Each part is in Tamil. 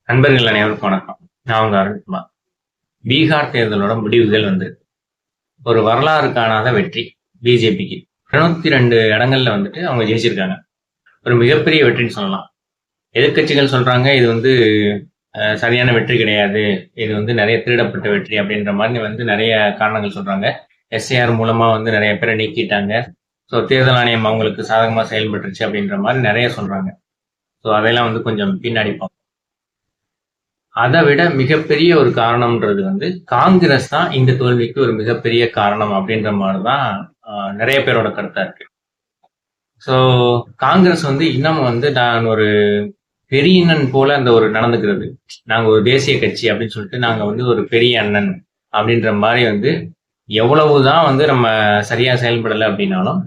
நண்பர்கள் அனைவருக்கும் வணக்கம். நான் உங்க அருண்குமார். பீகார் தேர்தலோட முடிவுகள் வந்து ஒரு வரலாறு காணாத வெற்றி பிஜேபிக்கு. 202 இடங்கள்ல வந்துட்டு அவங்க ஜெயிச்சிருக்காங்க. ஒரு மிகப்பெரிய வெற்றின்னு சொல்லலாம். எதிர்க்கட்சிகள் சொல்றாங்க இது வந்து சரியான வெற்றி கிடையாது, இது வந்து நிறைய திருடப்பட்ட வெற்றி அப்படின்ற மாதிரி வந்து நிறைய காரணங்கள் சொல்றாங்க. எஸ்ஐஆர் மூலமா வந்து நிறைய பேரை நீக்கிட்டாங்க. ஸோ தேர்தல் ஆணையம் அவங்களுக்கு சாதகமா செயல்பட்டுருச்சு அப்படின்ற மாதிரி நிறைய சொல்றாங்க. ஸோ அதையெல்லாம் வந்து கொஞ்சம் பின்னாடி பார்ப்போம். அதை விட மிகப்பெரிய ஒரு காரணம்ன்றது வந்து காங்கிரஸ் தான் இந்த தோல்விக்கு ஒரு மிகப்பெரிய காரணம் அப்படின்ற மாதிரிதான் நிறைய பேரோட கருத்தா இருக்கு. ஸோ காங்கிரஸ் வந்து இன்னும் வந்து நான் ஒரு பெரிய அண்ணன் போல அந்த ஒரு நடந்துக்கிறது, நாங்க ஒரு தேசிய கட்சி அப்படின்னு சொல்லிட்டு நாங்க வந்து ஒரு பெரிய அண்ணன் அப்படின்ற மாதிரி வந்து எவ்வளவுதான் வந்து நம்ம சரியா செயல்படலை அப்படின்னாலும்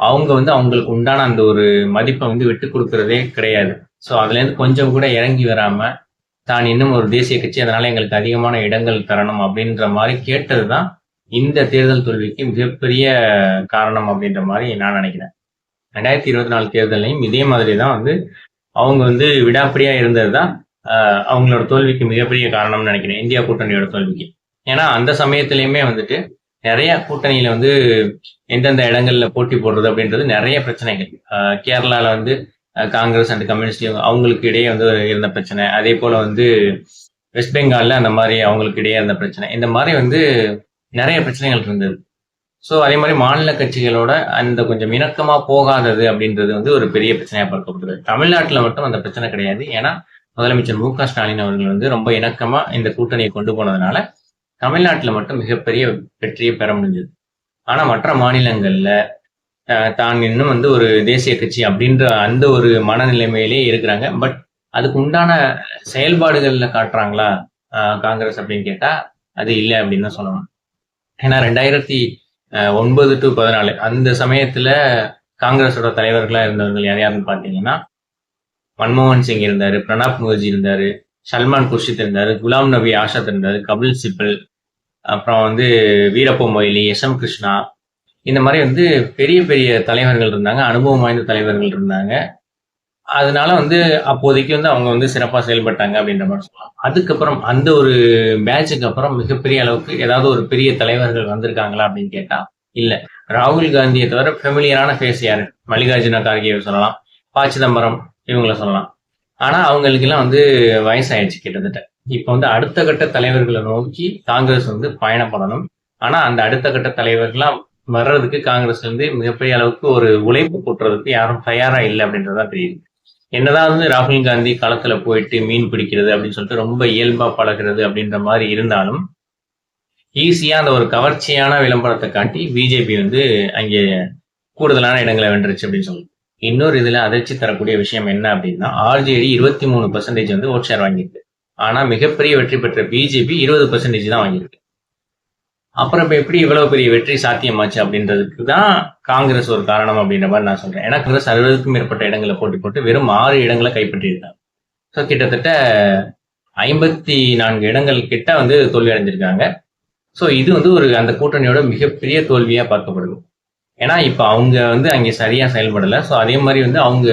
அவங்க வந்து அவங்களுக்கு உண்டான அந்த ஒரு மதிப்பை வந்து விட்டு கொடுக்கறதே கிடையாது. ஸோ அதுல இருந்து கொஞ்சம் கூட இறங்கி வராம தான் இன்னும் ஒரு தேசிய கட்சி, அதனால எங்களுக்கு அதிகமான இடங்கள் தரணும் அப்படின்ற மாதிரி கேட்டதுதான் இந்த தேர்தல் தோல்விக்கு மிகப்பெரிய காரணம் அப்படின்ற மாதிரி நான் நினைக்கிறேன். 2024 தேர்தலையும் இதே மாதிரி தான் வந்து அவங்க வந்து விடாப்பிடியா இருந்தது தான் அவங்களோட தோல்விக்கு மிகப்பெரிய காரணம்னு நினைக்கிறேன், இந்தியா கூட்டணியோட தோல்விக்கு. ஏன்னா அந்த சமயத்திலயுமே வந்துட்டு நிறைய கூட்டணியில வந்து எந்தெந்த இடங்கள்ல போட்டி போடுறது அப்படின்றது நிறைய பிரச்சனைகள். கேரளால வந்து காங்கிரஸ் அண்ட் கம்யூனிஸ்ட் அவங்களுக்கு இடையே வந்து இருந்த பிரச்சனை, அதே போல வந்து வெஸ்ட் பெங்கால்ல அந்த மாதிரி அவங்களுக்கு இடையே இருந்த பிரச்சனை, இந்த மாதிரி வந்து நிறைய பிரச்சனைகள் இருந்தது. ஸோ அதே மாதிரி மாநில கட்சிகளோட அந்த கொஞ்சம் இணக்கமா போகாதது அப்படின்றது வந்து ஒரு பெரிய பிரச்சனையா பார்க்கப்படுது. தமிழ்நாட்டில் மட்டும் அந்த பிரச்சனை கிடையாது. ஏன்னா முதலமைச்சர் மு.க.ஸ்டாலின் அவர்கள் வந்து ரொம்ப இணக்கமா இந்த கூட்டணியை கொண்டு போனதுனால தமிழ்நாட்டில் மட்டும் மிகப்பெரிய வெற்றியை பெற முடிஞ்சது. ஆனா மற்ற மாநிலங்கள்ல தான் இன்னும் வந்து ஒரு தேசிய கட்சி அப்படின்ற அந்த ஒரு மனநிலைமையிலே இருக்கிறாங்க. பட் அதுக்கு உண்டான செயல்பாடுகள்ல காட்டுறாங்களா காங்கிரஸ் அப்படின்னு கேட்டா அது இல்லை அப்படின்னு தான் சொல்லணும். ஏன்னா 2009 to 2014 அந்த சமயத்துல காங்கிரஸோட தலைவர்களா இருந்தவர்கள் யார் யாருன்னு பாத்தீங்கன்னா மன்மோகன் சிங் இருந்தாரு, பிரணாப் முகர்ஜி இருந்தாரு, சல்மான் குர்ஷித் இருந்தாரு, குலாம் நபி ஆசாத் இருந்தாரு, கபில் சிபல், அப்புறம் வந்து வீரப்ப மொய்லி, எஸ்.எம். கிருஷ்ணா, இந்த மாதிரி வந்து பெரிய பெரிய தலைவர்கள் இருந்தாங்க, அனுபவம் வாய்ந்த தலைவர்கள் இருந்தாங்க. அதனால வந்து அப்போதைக்கு வந்து அவங்க வந்து சிறப்பா செயல்பட்டாங்க அப்படின்ற மாதிரி சொல்லலாம். அதுக்கப்புறம் அந்த ஒரு பேட்சுக்கு அப்புறம் மிகப்பெரிய அளவுக்கு ஏதாவது ஒரு பெரிய தலைவர்கள் வந்திருக்காங்களா அப்படின்னு கேட்டா இல்ல. ராகுல் காந்தியை தவிர ஃபெமிலியரான ஃபேஸ் யாரு? மல்லிகார்ஜுன கார்கே சொல்லலாம், ப. சிதம்பரம், இவங்கள சொல்லலாம். ஆனா அவங்களுக்கு எல்லாம் வந்து வயசாயிடுச்சு கிட்டத்தட்ட. இப்ப வந்து அடுத்த கட்ட தலைவர்களை நோக்கி காங்கிரஸ் வந்து பயணப்படணும். ஆனா அந்த அடுத்த கட்ட தலைவர்கள்லாம் வர்றதுக்கு காங்கிரஸ்ல இருந்து மிகப்பெரிய அளவுக்கு ஒரு உழைப்பு கூட்டுறதுக்கு யாரும் தயாரா இல்லை அப்படின்றதான் தெரியுது. என்னதான் வந்து ராகுல் காந்தி களத்துல போயிட்டு மீன் பிடிக்கிறது அப்படின்னு சொல்லிட்டு ரொம்ப இயல்பா பழகிறது அப்படின்ற மாதிரி இருந்தாலும் ஈஸியா அந்த ஒரு கவர்ச்சியான விளம்பரத்தை காட்டி பிஜேபி வந்து அங்கே கூடுதலான இடங்களை வென்றுச்சு அப்படின்னு சொல்லுது. இன்னொரு இதுல அதிர்ச்சி தரக்கூடிய விஷயம் என்ன அப்படின்னா ஆர்ஜேடி 23% வந்து ஓட் ஷேர் வாங்கியிருக்கு. ஆனா மிகப்பெரிய வெற்றி பெற்ற பிஜேபி 20% தான் வாங்கியிருக்கு. அப்புறம் இப்ப எப்படி இவ்வளவு பெரிய வெற்றி சாத்தியமாச்சு அப்படின்றதுக்கு தான் காங்கிரஸ் ஒரு காரணம் அப்படின்ற மாதிரி நான் சொல்றேன். ஏன்னா காங்கிரஸ் 60க்கும் மேற்பட்ட இடங்களை போட்டி போட்டு வெறும் 6 இடங்களை கைப்பற்றியிருக்காங்க. ஸோ கிட்டத்தட்ட 54 இடங்கள் கிட்ட வந்து தோல்வி அடைஞ்சிருக்காங்க. ஸோ இது வந்து ஒரு அந்த கூட்டணியோட மிகப்பெரிய தோல்வியா பார்க்கப்படுது. ஏன்னா இப்ப அவங்க வந்து அங்கே சரியா செயல்படலை. ஸோ அதே மாதிரி வந்து அவங்க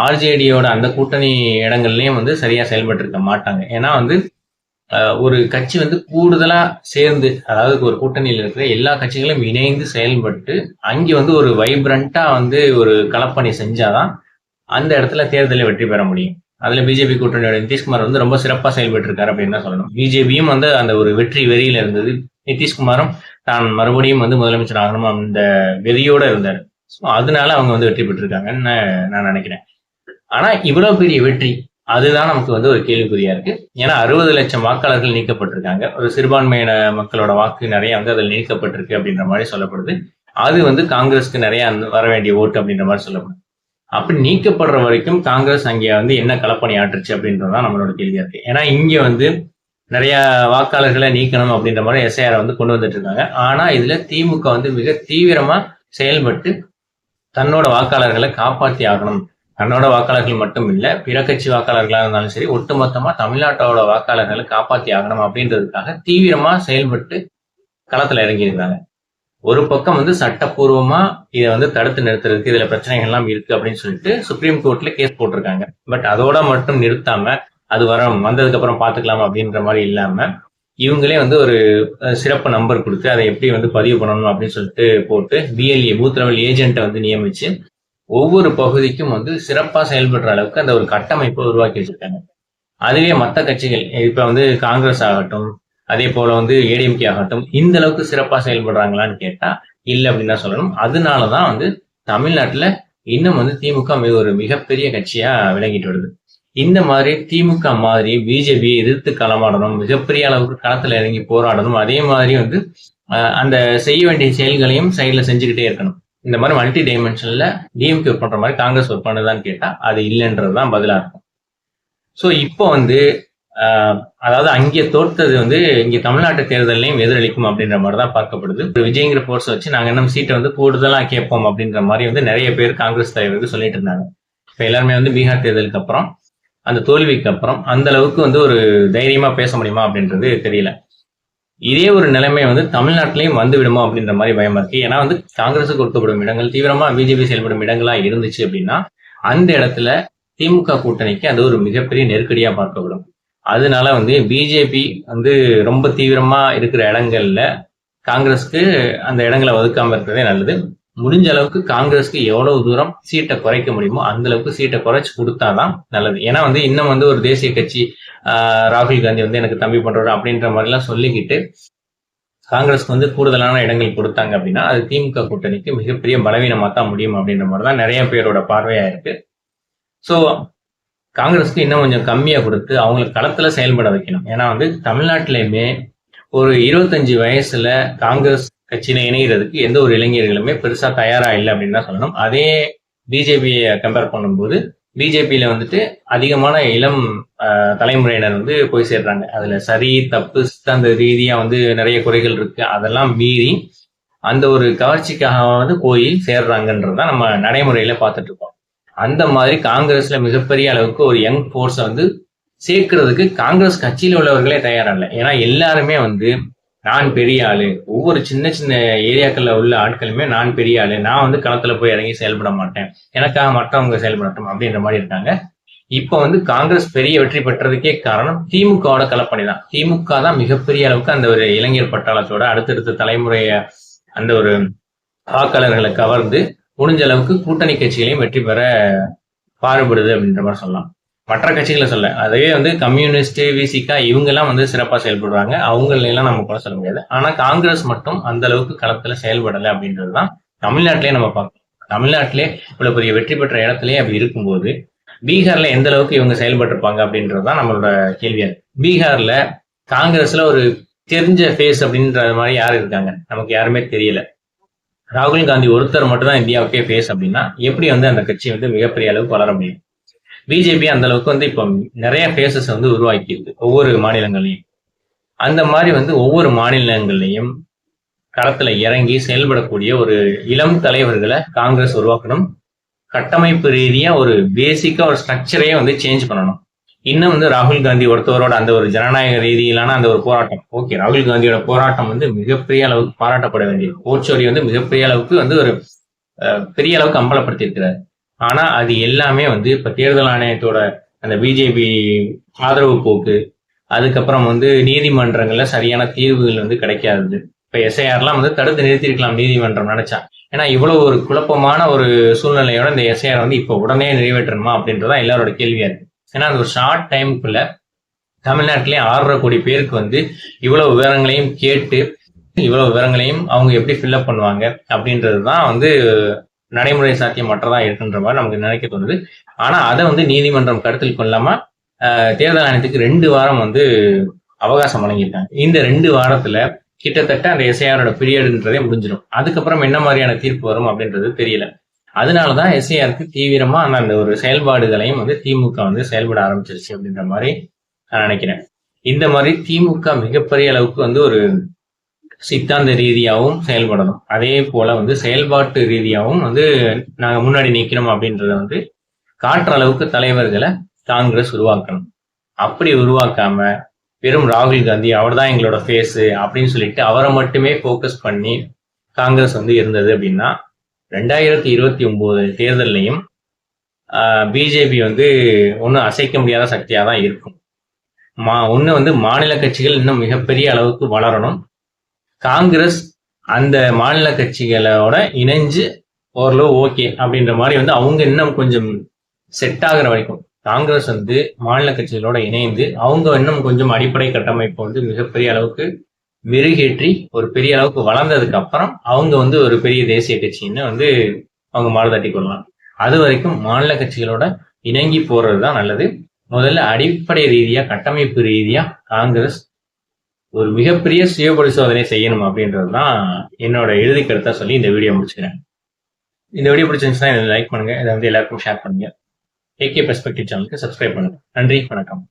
ஆர்ஜேடியோட அந்த கூட்டணி இடங்கள்லயும் வந்து சரியா செயல்பட்டு இருக்க மாட்டாங்க. ஏன்னா வந்து ஒரு கட்சி வந்து கூடுதலா சேர்ந்து, அதாவது ஒரு கூட்டணியில் இருக்கிற எல்லா கட்சிகளும் இணைந்து செயல்பட்டு அங்கே வந்து ஒரு வைப்ரண்டா வந்து ஒரு களப்பணி செஞ்சாதான் அந்த இடத்துல தேர்தலை வெற்றி பெற முடியும். அதுல பிஜேபி கூட்டணியோட நிதிஷ்குமார் வந்து ரொம்ப சிறப்பா செயல்பட்டு இருக்காரு அப்படின்னு தான் சொல்லணும். பிஜேபியும் வந்து அந்த ஒரு வெற்றி வெறியில இருந்தது. நிதிஷ்குமாரும் தான் மறுபடியும் வந்து முதலமைச்சர் ஆகணும் அந்த வெறியோட இருந்தாரு. ஸோ அதனால அவங்க வந்து வெற்றி பெற்றிருக்காங்கன்னு நான் நினைக்கிறேன். ஆனா இவ்வளவு பெரிய வெற்றி அதுதான் நமக்கு வந்து ஒரு கேள்விக்குறியா இருக்கு. ஏன்னா 60 லட்சம் வாக்காளர்கள் நீக்கப்பட்டிருக்காங்க. ஒரு சிறுபான்மையின மக்களோட வாக்கு நிறைய வந்து அதில் நீக்கப்பட்டிருக்கு அப்படின்ற மாதிரி சொல்லப்படுது. அது வந்து காங்கிரஸ்க்கு நிறைய வர வேண்டிய ஓட்டு அப்படின்ற மாதிரி சொல்லப்படுது. அப்படி நீக்கப்படுற வரைக்கும் காங்கிரஸ் அங்கே வந்து என்ன களப்பணி ஆற்றுச்சு அப்படின்றதான் நம்மளோட கேள்வியா இருக்கு. ஏன்னா இங்க வந்து நிறைய வாக்காளர்களை நீக்கணும் அப்படின்ற மாதிரி எஸ்ஐஆர் வந்து கொண்டு வந்துட்டு இருக்காங்க. ஆனா இதுல திமுக வந்து மிக தீவிரமா செயல்பட்டு தன்னோட வாக்காளர்களை காப்பாற்றி ஆகணும். தன்னோட வாக்காளர்கள் மட்டும் இல்ல, பிற கட்சி வாக்காளர்களாக இருந்தாலும் சரி, ஒட்டுமொத்தமா தமிழ்நாட்டோட வாக்காளர்களை காப்பாற்றி ஆகணும் அப்படின்றதுக்காக தீவிரமா செயல்பட்டு களத்துல இறங்கியிருக்காங்க. ஒரு பக்கம் வந்து சட்டப்பூர்வமா இதை வந்து தடுத்து நிறுத்துறதுக்கு இதுல பிரச்சனைகள் எல்லாம் இருக்கு அப்படின்னு சொல்லிட்டு சுப்ரீம் கோர்ட்ல கேஸ் போட்டிருக்காங்க. பட் அதோட மட்டும் நிறுத்தாம அது வந்ததுக்கு அப்புறம் பாத்துக்கலாம் அப்படின்ற மாதிரி இல்லாம இவங்களே வந்து ஒரு சிறப்பு நம்பர் கொடுத்து அதை எப்படி வந்து பதிவு பண்ணணும் அப்படின்னு சொல்லிட்டு போட்டு பிஎல்ஏ பூத் லெவல் ஏஜென்ட்டை வந்து நியமிச்சு ஒவ்வொரு பகுதிக்கும் வந்து சிறப்பா செயல்படுற அளவுக்கு அந்த ஒரு கட்டமைப்பை உருவாக்கி வச்சிருக்காங்க. அதுவே மற்ற கட்சிகள் இப்ப வந்து காங்கிரஸ் ஆகட்டும், அதே போல வந்து ஏடிஎம்கே ஆகட்டும், இந்த அளவுக்கு சிறப்பா செயல்படுறாங்களான்னு கேட்டா இல்ல அப்படின்னு தான் சொல்லணும். அதனாலதான் வந்து தமிழ்நாட்டுல இன்னும் வந்து திமுக ஒரு மிகப்பெரிய கட்சியா விளங்கிட்டு வருது. இந்த மாதிரி திமுக மாதிரி பிஜேபியை எதிர்த்து களமாடணும், மிகப்பெரிய அளவுக்கு களத்துல இறங்கி போராடணும், அதே மாதிரி வந்து அந்த செய்ய வேண்டிய செயல்களையும் சைட்ல செஞ்சுக்கிட்டே இருக்கணும். இந்த மாதிரி மல்டி டைமென்ஷன்ல டிஎம்கே ஒர்க் பண்ற மாதிரி காங்கிரஸ் ஒர்க் பண்ணுதான்னு கேட்டா அது இல்லைன்றதுதான் பதிலா இருக்கும். ஸோ இப்போ வந்து அதாவது அங்கே தோற்றது வந்து இங்க தமிழ்நாட்டு தேர்தலையும் எதிரொலிக்கும் அப்படின்ற மாதிரி தான் பார்க்கப்படுது. விஜய்ங்கிற போர்ஸ் வச்சு நாங்க இன்னும் சீட்டை வந்து கூடுதலா கேட்போம் அப்படின்ற மாதிரி வந்து நிறைய பேர் காங்கிரஸ் தலைவர்கள் சொல்லிட்டு இருந்தாங்க. இப்ப எல்லாருமே வந்து பீகார் தேர்தலுக்கு அப்புறம் அந்த தோல்விக்கு அப்புறம் அந்த அளவுக்கு வந்து ஒரு தைரியமா பேச முடியுமா அப்படின்றது தெரியல. இதே ஒரு நிலைமை வந்து தமிழ்நாட்டிலையும் வந்து விடுமா அப்படின்ற மாதிரி பயமா இருக்கு. ஏன்னா வந்து காங்கிரஸுக்கு கொடுக்கப்படும் இடங்கள் தீவிரமா பிஜேபி செயல்படும் இடங்களா இருந்துச்சு அப்படின்னா அந்த இடத்துல திமுக கூட்டணிக்கு அது ஒரு மிகப்பெரிய நெருக்கடியா பார்க்கப்படும். அதனால வந்து பிஜேபி வந்து ரொம்ப தீவிரமா இருக்கிற இடங்கள்ல காங்கிரஸ்க்கு அந்த இடங்களை ஒதுக்காம இருக்கிறதே நல்லது. முடிஞ்ச அளவுக்கு காங்கிரஸ்க்கு எவ்வளவு தூரம் சீட்டை குறைக்க முடியுமோ அந்த அளவுக்கு சீட்டை குறைச்சு கொடுத்தாதான் நல்லது. ஏன்னா வந்து இன்னும் வந்து ஒரு தேசிய கட்சி ராகுல் காந்தி வந்து எனக்கு தம்பி பண்றாரு அப்படின்ற மாதிரி எல்லாம் சொல்லிக்கிட்டு காங்கிரஸ்க்கு வந்து கூடுதலான இடங்கள் கொடுத்தாங்க அப்படின்னா அது திமுக கூட்டணிக்கு மிகப்பெரிய பலவீனமா தான் முடியும் அப்படின்ற மாதிரிதான் நிறைய பேரோட பார்வையா இருக்கு. ஸோ காங்கிரஸ்க்கு இன்னும் கொஞ்சம் கம்மியா கொடுத்து அவங்களுக்கு களத்துல செயல்பட வைக்கணும். ஏன்னா வந்து தமிழ்நாட்டிலையுமே ஒரு 25 வயசுல காங்கிரஸ் கட்சியில இணைகிறதுக்கு எந்த ஒரு இளைஞர்களுமே பெருசா தயாரா இல்லை அப்படின்னு தான் சொல்லணும். அதே பிஜேபியை கம்பேர் பண்ணும்போது பிஜேபியில வந்துட்டு அதிகமான இளம் தலைமுறையினர் வந்து போய் சேர்றாங்க. அதுல சரி தப்பு சித்தாந்த ரீதியா வந்து நிறைய குறைகள் இருக்கு, அதெல்லாம் மீறி அந்த ஒரு கவர்ச்சிக்காக வந்து போய் சேர்றாங்கன்றதான் நம்ம நடைமுறையில பார்த்துட்டு இருக்கோம். அந்த மாதிரி காங்கிரஸ்ல மிகப்பெரிய அளவுக்கு ஒரு யங் போர்ஸை வந்து சேர்க்கறதுக்கு காங்கிரஸ் கட்சியில உள்ளவர்களே தயாரா இல்லை. ஏன்னா எல்லாருமே வந்து நான் பெரிய ஆளு, ஒவ்வொரு சின்ன சின்ன ஏரியாக்கள்ல உள்ள ஆட்களுமே நான் பெரிய ஆளு, நான் வந்து களத்துல போய் இறங்கி செயல்பட மாட்டேன், எனக்காக மற்றவங்க செயல்படட்டும் அப்படின்ற மாதிரி இருக்காங்க. இப்ப வந்து காங்கிரஸ் பெரிய வெற்றி பெற்றதுக்கே காரணம் திமுகவோட களப்பணி தான். திமுக தான் மிகப்பெரிய அளவுக்கு அந்த ஒரு இளைஞர் பட்டாளத்தோட அடுத்தடுத்த தலைமுறைய அந்த ஒரு வாக்காளர்களை கவர்ந்து முடிஞ்ச அளவுக்கு கூட்டணி கட்சிகளையும் வெற்றி பெற பாடுபடுது அப்படின்ற மாதிரி சொல்லலாம். மற்ற கட்சிகளை சொல்ல, அதுவே வந்து கம்யூனிஸ்ட் விசிகா இவங்க எல்லாம் வந்து சிறப்பா செயல்படுறாங்க, அவங்களெல்லாம் நம்ம கூட சொல்ல முடியாது. ஆனா காங்கிரஸ் மட்டும் அந்த அளவுக்கு களத்துல செயல்படலை அப்படின்றதுதான் தமிழ்நாட்டிலேயே நம்ம பார்க்கணும். தமிழ்நாட்டிலே இவ்வளவு பெரிய வெற்றி பெற்ற இடத்துலயே அப்படி இருக்கும்போது பீகார்ல எந்த அளவுக்கு இவங்க செயல்பட்டிருப்பாங்க அப்படின்றதுதான் நம்மளோட கேள்வியா இருக்கு. பீகார்ல காங்கிரஸ்ல ஒரு தெரிஞ்ச ஃபேஸ் அப்படின்ற மாதிரி யாரு இருக்காங்க, நமக்கு யாருமே தெரியல. ராகுல் காந்தி ஒருத்தர் மட்டும் தான் இந்தியாவுக்கே ஃபேஸ் அப்படின்னா எப்படி வந்து அந்த கட்சி வந்து மிகப்பெரிய அளவுக்கு வளர முடியும்? பிஜேபி அந்த அளவுக்கு வந்து இப்போ நிறைய ஃபேஸஸ் வந்து உருவாக்கி இருக்கு ஒவ்வொரு மாநிலங்களையும். அந்த மாதிரி வந்து ஒவ்வொரு மாநிலங்கள்லையும் களத்துல இறங்கி செயல்படக்கூடிய ஒரு இளம் தலைவர்களை காங்கிரஸ் உருவாக்கணும். கட்டமைப்பு ரீதியா ஒரு பேசிக்கா ஒரு ஸ்ட்ரக்சரையே வந்து சேஞ்ச் பண்ணணும். இன்னும் வந்து ராகுல் காந்தி ஒருத்தவரோட அந்த ஒரு ஜனநாயக ரீதியிலான அந்த ஒரு போராட்டம், ஓகே, ராகுல் காந்தியோட போராட்டம் வந்து மிகப்பெரிய அளவுக்கு பாராட்டப்பட வேண்டியது. கோச்சோரி வந்து மிகப்பெரிய அளவுக்கு வந்து ஒரு பெரிய அளவுக்கு அம்பலப்படுத்தி இருக்கிறார். ஆனா அது எல்லாமே வந்து இப்ப தேர்தல் ஆணையத்தோட அந்த பிஜேபி ஆதரவு போக்கு, அதுக்கப்புறம் வந்து நீதிமன்றங்கள்ல சரியான தீர்வுகள் வந்து கிடைக்காது. இப்ப எஸ்ஐஆர்லாம் வந்து தடுத்து நிறுத்திருக்கலாம் நீதிமன்றம் நினைச்சா. ஏன்னா இவ்வளவு ஒரு குழப்பமான ஒரு சூழ்நிலையோட இந்த எஸ்ஐஆர் வந்து இப்ப உடனே நிறைவேற்றணுமா அப்படின்றதான் எல்லாரோட கேள்வியா இருக்கு. ஏன்னா அந்த ஒரு ஷார்ட் டைமுக்குள்ள தமிழ்நாட்டிலேயே 6.5 கோடி பேருக்கு வந்து இவ்வளவு விவரங்களையும் கேட்டு இவ்வளவு விவரங்களையும் அவங்க எப்படி ஃபில்அப் பண்ணுவாங்க அப்படின்றதுதான் வந்து நடைமுறை சாத்தியமற்றதா இருக்குன்ற மாதிரி நமக்கு நினைக்க தோணுது. ஆனா அதை வந்து நீதிமன்றம் கருத்தில் கொள்ளாம தேர்தல் ஆணையத்துக்கு 2 வாரம் வந்து அவகாசம் வழங்கியிருக்காங்க. இந்த 2 வாரத்துல கிட்டத்தட்ட அந்த எஸ்ஐஆரோட பீரியட்ன்றதே முடிஞ்சிடும். அதுக்கப்புறம் என்ன மாதிரியான தீர்ப்பு வரும் அப்படின்றது தெரியல. அதனாலதான் எஸ்ஐஆருக்கு தீவிரமா அந்த ஒரு செயல்பாடுகளையும் வந்து திமுக வந்து செயல்பட ஆரம்பிச்சிருச்சு அப்படின்ற மாதிரி நான் நினைக்கிறேன். இந்த மாதிரி திமுக மிகப்பெரிய அளவுக்கு வந்து ஒரு சித்தாந்த ரீதியாகவும் செயல்படணும், அதே போல வந்து செயல்பாட்டு ரீதியாகவும் வந்து நாங்க முன்னாடி நிற்கிறோம் அப்படின்றத வந்து காட்டுற அளவுக்கு தலைவர்களை காங்கிரஸ் உருவாக்கணும். அப்படி உருவாக்காம வெறும் ராகுல் காந்தி அவர் தான் எங்களோட ஃபேஸ் அப்படின்னு சொல்லிட்டு அவரை மட்டுமே ஃபோக்கஸ் பண்ணி காங்கிரஸ் வந்து இருந்தது அப்படின்னா 2029 தேர்தலையும் பிஜேபி வந்து ஒன்றும் அசைக்க முடியாத சக்தியா தான் இருக்கும். ஒண்ணு வந்து மாநில கட்சிகள் இன்னும் மிகப்பெரிய அளவுக்கு வளரணும். காங்கிரஸ் அந்த மாநில கட்சிகளோட இணைஞ்சு ஓரளவு ஓகே அப்படின்ற மாதிரி வந்து அவங்க இன்னும் கொஞ்சம் செட் ஆகுற வரைக்கும் காங்கிரஸ் வந்து மாநில கட்சிகளோட இணைந்து அவங்க இன்னும் கொஞ்சம் அடிப்படை கட்டமைப்பு வந்து மிகப்பெரிய அளவுக்கு மெருகேற்றி ஒரு பெரிய அளவுக்கு வளர்ந்ததுக்கு அப்புறம் அவங்க வந்து ஒரு பெரிய தேசிய கட்சின்னு வந்து அவங்க மாறுதட்டி கொள்ளலாம். அது வரைக்கும் மாநில கட்சிகளோட இணங்கி போறதுதான் நல்லது. முதல்ல அடிப்படை ரீதியா கட்டமைப்பு ரீதியா காங்கிரஸ் ஒரு மிகப்பெரிய சுய பரிசோதனை செய்யணும் அப்படின்றதுதான் என்னோட இறுதி கருத்தா சொல்லி இந்த வீடியோ முடிச்சுக்கிறேன். இந்த வீடியோ பிடிச்சிருந்துச்சுன்னா லைக் பண்ணுங்க, இதை வந்து எல்லாருக்கும் ஷேர் பண்ணுங்க. ஏகே பெர்ஸ்பெக்டிவ் சேனலுக்கு சப்ஸ்கிரைப் பண்ணுங்க. நன்றி, வணக்கம்.